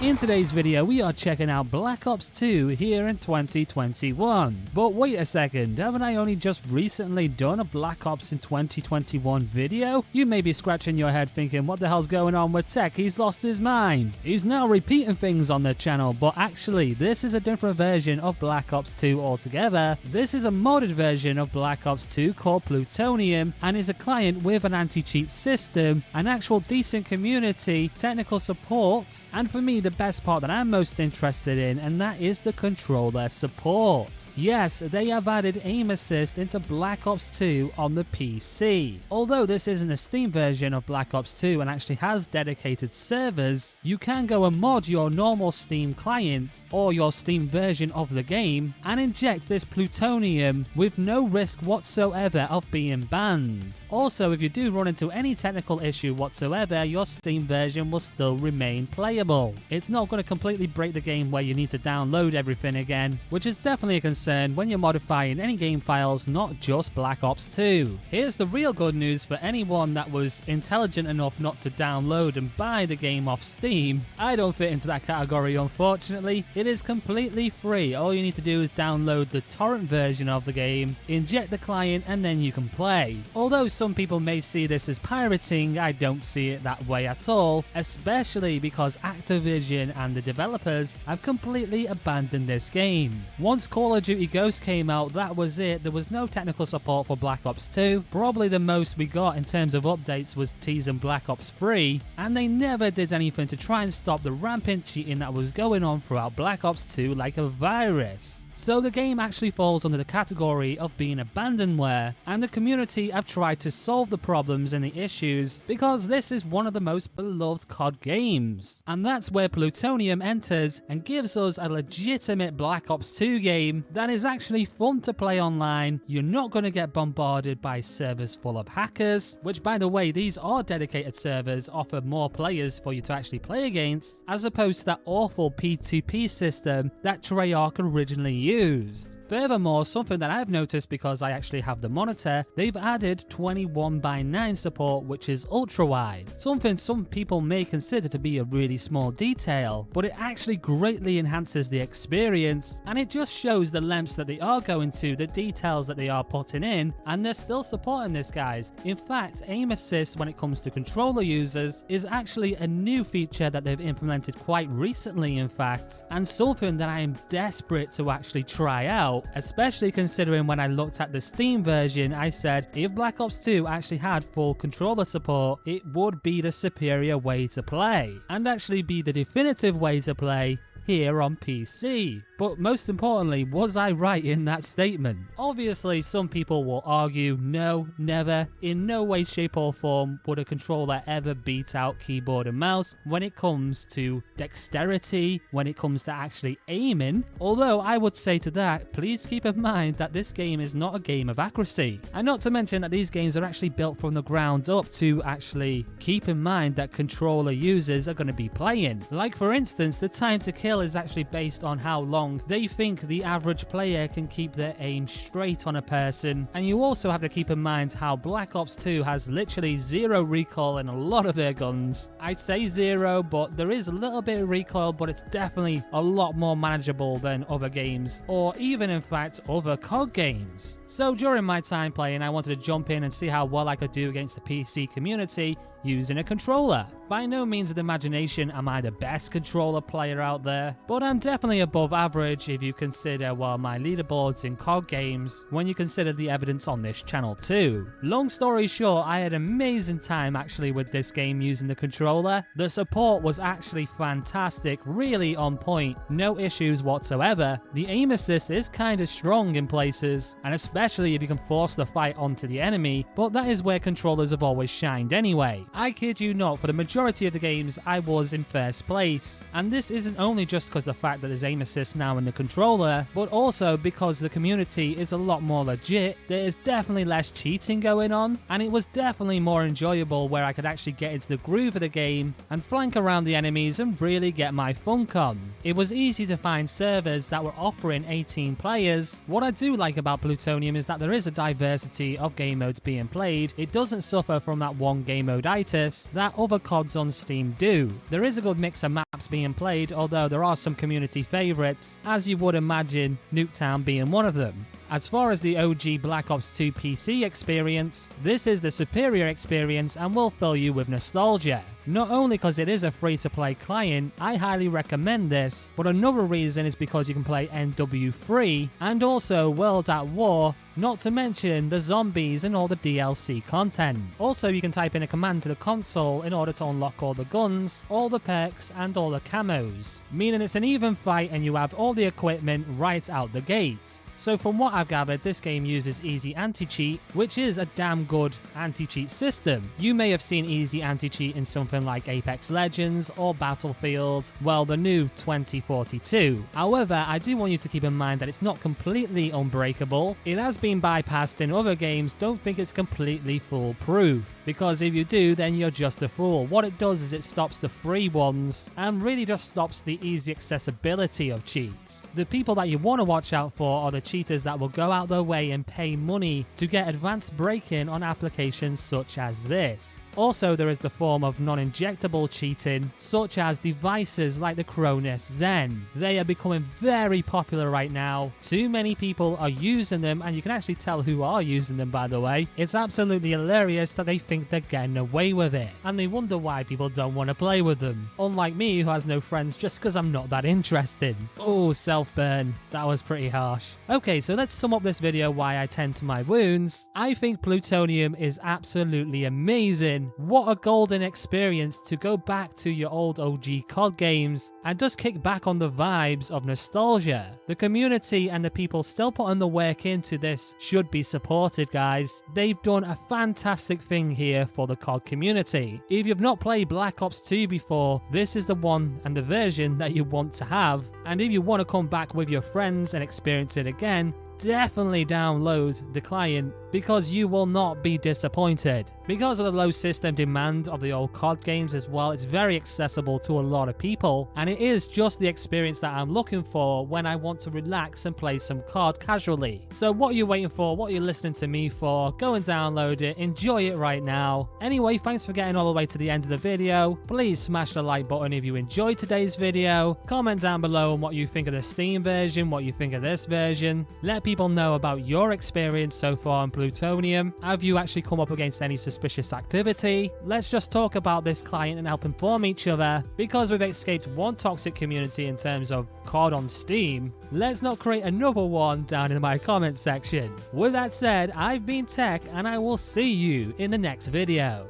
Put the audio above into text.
In today's video, we are checking out Black Ops 2 here in 2021. But wait a second, haven't I only just recently done a Black Ops in 2021 video? You may be scratching your head thinking, what the hell's going on with Tech? He's lost his mind. He's now repeating things on the channel, but actually, this is a different version of Black Ops 2 altogether. This is a modded version of Black Ops 2 called Plutonium, and is a client with an anti-cheat system, an actual decent community, technical support, and for me, the best part that I'm most interested in, and that is the controller support. Yes, they have added aim assist into Black Ops 2 on the PC. Although this isn't a Steam version of Black Ops 2 and actually has dedicated servers, you can go and mod your normal Steam client or your Steam version of the game and inject this Plutonium with no risk whatsoever of being banned. Also, if you do run into any technical issue whatsoever, your Steam version will still remain playable. It's not going to completely break the game where you need to download everything again, which is definitely a concern when you're modifying any game files, not just Black Ops 2. Here's the real good news for anyone that was intelligent enough not to download and buy the game off Steam. I don't fit into that category, unfortunately. It is completely free. All you need to do is download the torrent version of the game, inject the client, and then you can play. Although some people may see this as pirating, I don't see it that way at all, especially because Activision and the developers have completely abandoned this game. Once Call of Duty Ghosts came out, that was it. There was no technical support for Black Ops 2. Probably the most we got in terms of updates was teasing Black Ops 3, and they never did anything to try and stop the rampant cheating that was going on throughout Black Ops 2 like a virus. So the game actually falls under the category of being abandonware, and the community have tried to solve the problems and the issues because this is one of the most beloved COD games. And that's where Plutonium enters and gives us a legitimate Black Ops 2 game that is actually fun to play online. You're not going to get bombarded by servers full of hackers, which by the way, these are dedicated servers, offer more players for you to actually play against, as opposed to that awful P2P system that Treyarch originally used. Furthermore, something that I've noticed because I actually have the monitor, they've added 21:9 support, which is ultra wide. Something some people may consider to be a really small detail, but it actually greatly enhances the experience, and it just shows the lengths that they are going to, the details that they are putting in, and they're still supporting this, guys. In fact, aim assist when it comes to controller users is actually a new feature that they've implemented quite recently, in fact, and something that I am desperate to actually try out, especially considering when I looked at the Steam version, I said if Black Ops 2 actually had full controller support, it would be the superior way to play, and actually be the definitive way to play here on PC. But most importantly, was I right in that statement? Obviously, some people will argue, no, never, in no way, shape or form would a controller ever beat out keyboard and mouse when it comes to dexterity, when it comes to actually aiming. Although I would say to that, please keep in mind that this game is not a game of accuracy. And not to mention that these games are actually built from the ground up to actually keep in mind that controller users are going to be playing. Like for instance, the time to kill is actually based on how long they think the average player can keep their aim straight on a person. And you also have to keep in mind how Black Ops 2 has literally zero recoil in a lot of their guns. I'd say zero, but there is a little bit of recoil, but it's definitely a lot more manageable than other games, or even in fact other COD games. So during my time playing, I wanted to jump in and see how well I could do against the PC community using a controller. By no means of imagination am I the best controller player out there, but I'm definitely above average if you consider, well, my leaderboards in COD games, when you consider the evidence on this channel too. Long story short, I had an amazing time actually with this game using the controller. The support was actually fantastic, really on point, no issues whatsoever. The aim assist is kind of strong in places, and especially if you can force the fight onto the enemy, but that is where controllers have always shined anyway. I kid you not, for the majority of the games I was in first place, and this isn't only just because the fact that there's aim assist now in the controller, but also because the community is a lot more legit. There is definitely less cheating going on, and it was definitely more enjoyable where I could actually get into the groove of the game and flank around the enemies and really get my funk on. It was easy to find servers that were offering 18 players. What I do like about Plutonium is that there is a diversity of game modes being played. It doesn't suffer from that one game mode item hiatus that other CODs on Steam do. There is a good mix of maps being played, although there are some community favourites, as you would imagine, Nuketown being one of them. As far as the OG Black Ops 2 PC experience, this is the superior experience and will fill you with nostalgia. Not only because it is a free-to-play client, I highly recommend this, but another reason is because you can play NW free and also World at War, not to mention the zombies and all the DLC content. Also, you can type in a command to the console in order to unlock all the guns, all the perks, and all the camos, meaning it's an even fight and you have all the equipment right out the gate. So from what I've gathered, this game uses Easy Anti-Cheat, which is a damn good anti-cheat system. You may have seen Easy Anti-Cheat in something like Apex Legends or Battlefield, well, the new 2042. However, I do want you to keep in mind that it's not completely unbreakable. It has been bypassed in other games. Don't think it's completely foolproof, because if you do, then you're just a fool. What it does is it stops the free ones and really just stops the easy accessibility of cheats. The people that you want to watch out for are the cheaters that will go out their way and pay money to get advanced break-in on applications such as this. Also, there is the form of non-injectable cheating, such as devices like the Cronus Zen. They are becoming very popular right now. Too many people are using them, and you can actually tell who are using them, by the way. It's absolutely hilarious that they think they're getting away with it, and they wonder why people don't want to play with them. Unlike me, who has no friends just because I'm not that interested. Oh, self-burn. That was pretty harsh. Okay, so let's sum up this video why I tend to my wounds. I think Plutonium is absolutely amazing. What a golden experience to go back to your old OG COD games and just kick back on the vibes of nostalgia. The community and the people still putting the work into this should be supported, guys. They've done a fantastic thing here for the COD community. If you've not played Black Ops 2 before, this is the one and the version that you want to have. And if you want to come back with your friends and experience it again, definitely download the client, because you will not be disappointed. Because of the low system demand of the old COD games as well, it's very accessible to a lot of people, and it is just the experience that I'm looking for when I want to relax and play some COD casually. So what are you waiting for? What are you listening to me for? Go and download it, enjoy it right now. Anyway, thanks for getting all the way to the end of the video. Please smash the like button if you enjoyed today's video. Comment down below on what you think of the Steam version, what you think of this version. Let people know about your experience so far on Plutonium. Have you actually come up against any suspicious activity? Let's just talk about this client and help inform each other, because we've escaped one toxic community in terms of COD on Steam. Let's not create another one down in my comment section. With that said, I've been Tech, and I will see you in the next video.